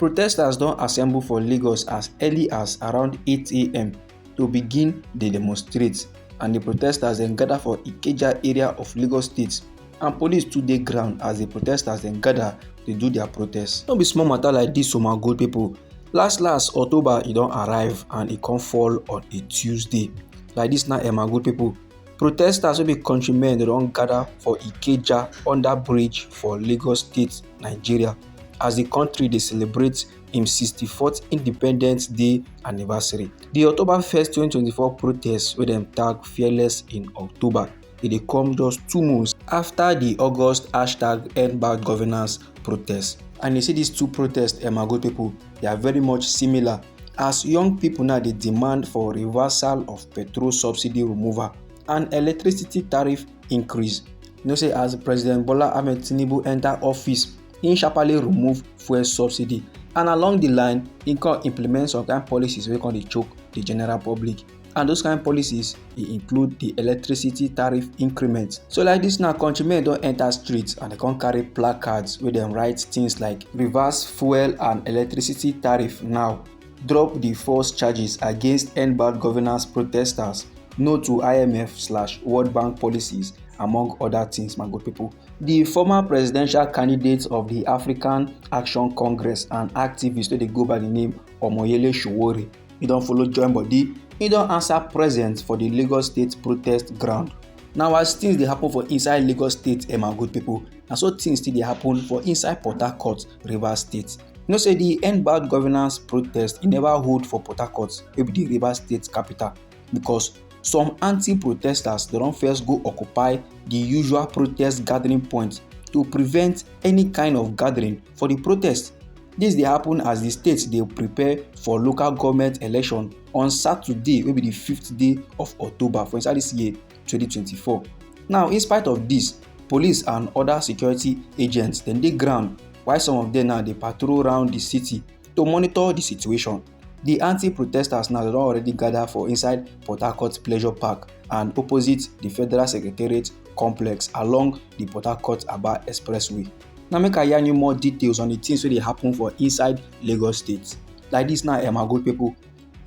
Protesters don assemble for Lagos as early as around 8 a.m. to begin dey demonstrate, and the protesters dem gather for Ikeja area of Lagos State, and police too dey ground as the protesters dem gather dey do their protest. No be small matter like this o my good people. Last October e don arrive and e come fall on a Tuesday. Like this now my good people, protesters wey be countrymen dey don gather for Ikeja under bridge for Lagos State, Nigeria, as the country dey celebrate im 64th Independence Day anniversary. The October 1st 2024 protest wey dem tag Fearless in October, e dey come just 2 months after the August #EndBadGovernance protest. And you see these two protests my good people, they are very much similar, as young people now dey demand for reversal of petrol subsidy removal and electricity tariff increase. You know say as President Bola Ahmed Tinubu enter office, he sharply remove fuel subsidy, and along the line he come implement some kind policies wey come dey choke the general public, and those kind policies e include the electricity tariff increment. So like this now, countrymen don enter streets and they come carry placards wey dem write things like reverse fuel and electricity tariff now, drop the false charges against EndBadGovernance protesters, no to IMF/World Bank policies, among other things my good people. The former presidential candidate of the African Action Congress and activist wey dey go by the name Omoyele Sowore, he don follow join body. He don answer present for the Lagos State protest ground. Now as things dey happen for inside Lagos State my good people, na so things still dey happen for inside Port Harcourt, Rivers State. You know say the EndBadGovernance protest e never hold for Port Harcourt wey be the Rivers State capital, because some anti-protesters they don first go occupy the usual protest gathering point to prevent any kind of gathering for the protest. This dey happen as the state dey prepare for local government election on Saturday wey be the 5th day of October for inside this year 2024. Now in spite of this, police and other security agents dem dey ground, while some of them now dey patrol around the city to monitor the situation. The anti-protesters now don already gather for inside Port Harcourt Pleasure Park and opposite the Federal Secretariat complex along the Port Harcourt-Aba Expressway. Now make I yarn you more details on the things wey dey happen for inside Lagos State. Like this now my good people,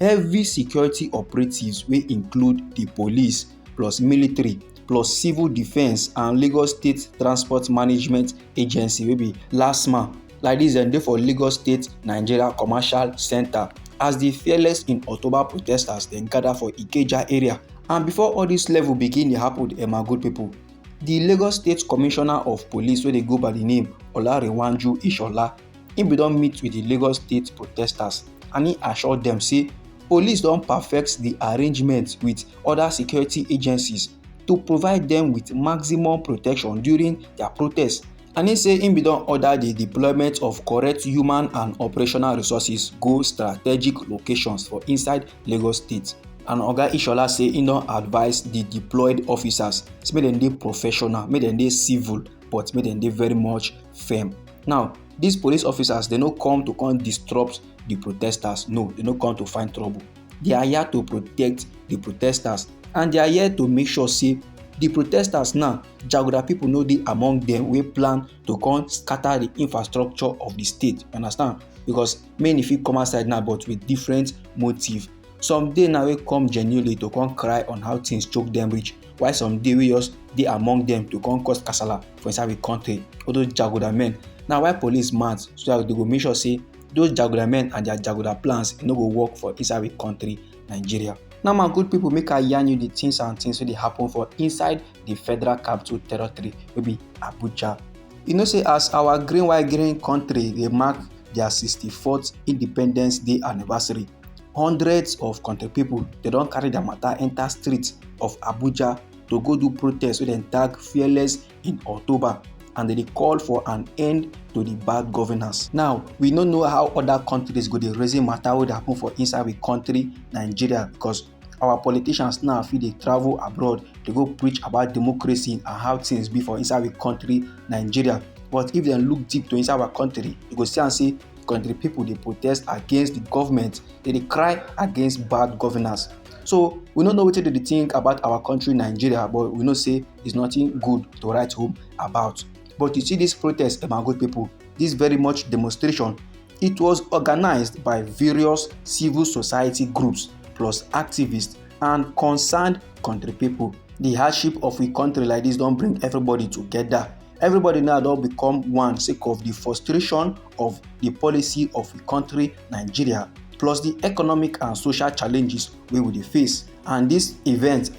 heavy security operatives wey include the police plus military plus civil defence and Lagos State Transport Management Agency wey be LASTMA, like this dem dey for Lagos State Nigeria Commercial Center as the Fearless in October protesters dem gather for Ikeja area. And before all this level begin dey happen my good people, the Lagos State Commissioner of Police wey dey go by the name Olariwaju Ishola, he bin don meet with the Lagos State protesters, and he assure them say police don perfect the arrangement with other security agencies to provide them with maximum protection during their protest. And he say he bin don order the deployment of correct human and operational resources go strategic locations for inside Lagos State. And Oga Ishola say he don advise the deployed officers make dem dey professional, make dem dey civil, but make dem dey very much firm. Now these police officers they no come to disrupt the protesters, no, they no come to find trouble. They are here to protect the protesters, and they are here to make sure say the protesters now, jaguda people no dey among them wey plan to come scatter the infrastructure of the state. You understand? Because many fit come outside now but with different motive. Some dey now wey come genuinely to come cry on how things choke them reach, while some dey wey just dey among them to come cause kasala for inside the country. All those jaguda men. Now why police mad, so that they go make sure say those jaguda men and their jaguda plans no go work for inside the country Nigeria. Now my good people, make I yarn you the things and things wey dey happen for inside the Federal Capital Territory wey be Abuja. You know say as our green white green country dey mark their 64th Independence Day anniversary, hundreds of country people they don carry their matter enter streets of Abuja to go do protest wey dem tag Fearless in October, and they call for an end to the bad governance. Now we no know how other countries go dey raise matter wey dey happen for inside the country Nigeria, because our politicians now fit dey travel abroad to go preach about democracy and how things be for inside the country Nigeria. But if dem look deep to inside our country, you go see am say country people dey protest against the government, they dey cry against bad governance. So we no know wetin they dey think about our country Nigeria, but we know say it's nothing good to write home about. But you see this protest my good people, this very much demonstration, It was organized by various civil society groups plus activists and concerned country people. The hardship of a country like this don bring everybody together. Everybody now don become one sake of the frustration of the policy of a country Nigeria plus the economic and social challenges wey we dey face. And this event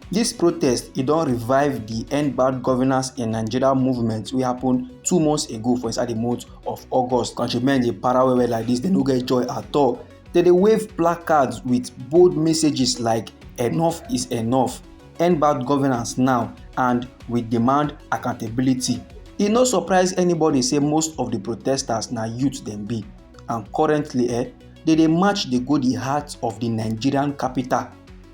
this protest e don revive the End Bad Governance in Nigeria movement wey happen 2 months ago for inside the month of August. Countrymen dey para well well like this, they no get joy at all. They dey wave placards with bold messages like "Enough is enough," "End Bad Governance now," and "We demand accountability." E no surprise anybody say most of the protesters na youth dem be, and currently they dey march dey go the heart of the Nigerian capital.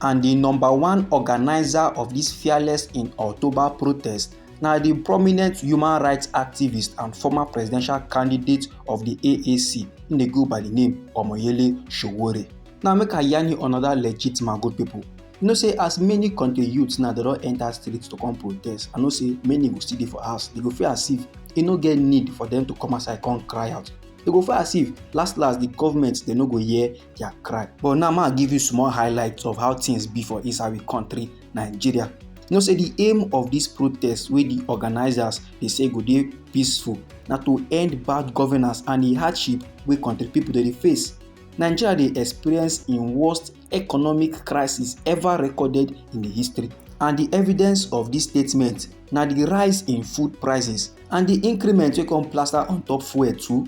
And the #1 organizer of this Fearless in October protest na the prominent human rights activist and former presidential candidate of the AAC, im dey go by the name Omoyele Sowore. Now make I yarn you another legit my good people. You know say as many country youths now they don enter streets to come protest, I know say many go still dey for house. They go feel as if e no get need for them to come outside come cry out. They go feel as if last the government they no go hear their cry. But now I'll give you small highlights of how things be for inside we country Nigeria. You know say the aim of this protest wey the organizers they say go dey peaceful na to end bad governance and the hardship wey country people dey face. Nigeria dey experience im worst economic crisis ever recorded in the history. And the evidence of this statement na the rise in food prices and the increment wey come plaster on top fuel too.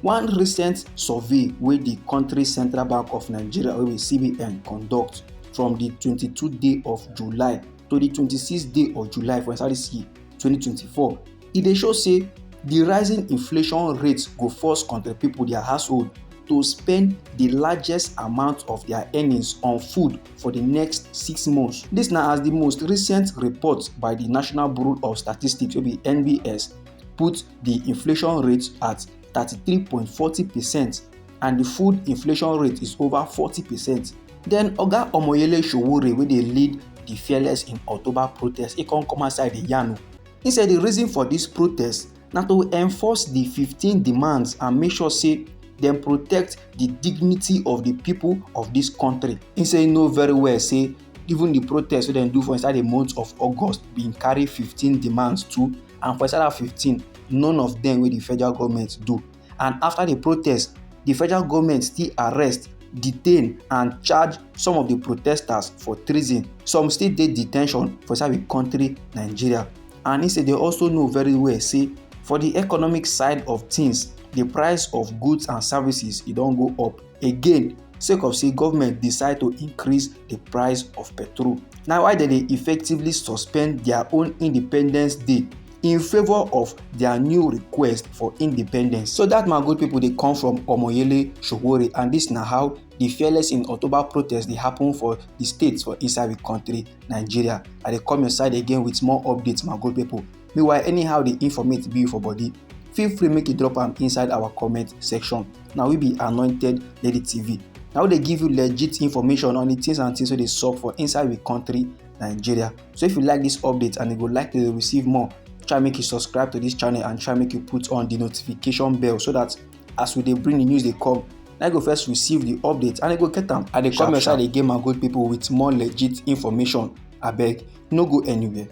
One recent survey wey the country Central Bank of Nigeria wey CBN conduct from the 22nd day of July to the 26th day of July for inside this year 2024, e dey show say the rising inflation rates go force country people their household to spend the largest amount of their earnings on food for the next 6 months. This na as the most recent report by the National Bureau of Statistics wey be NBS put the inflation rate at 33.40% and the food inflation rate is over 40%. Then Oga Omoyele Sowore wey dey lead the Fearless in October protest, e come outside the yarn. He said the reason for this protest na to enforce the 15 demands and make sure say dem protect the dignity of the people of this country. He say know very well say even the protest wey dem do for inside the month of August bin carry 15 demands too, and for inside that 15 none of them wey the federal government do. And after the protest, the federal government still arrest, detain and charge some of the protesters for treason. Some still dey detention for inside the country Nigeria. And he said they also know very well say for the economic side of things, the price of goods and services e don go up again sake of say government decide to increase the price of petrol. Now why dem dey effectively suspend their own Independence Day in favor of their new request for independence. So that my good people dey come from Omoyele Sowore, and this na how the Fearless in October protest dey happen for the states for inside the country Nigeria. I dey come your side again with more updates my good people. Meanwhile, anyhow the informate be for body, feel free make you drop am inside our comment section. Now we be Anointed Lady TV. Now they give you legit information on the things and things wey dey sup for inside the country Nigeria. So if you like this update and you would like to receive more, try make you subscribe to this channel and try make you put on the notification bell so that as we dey bring the news they come, I go first receive the updates and I go get them. I dey come your side again my good people with more legit information. Abeg, no go anywhere.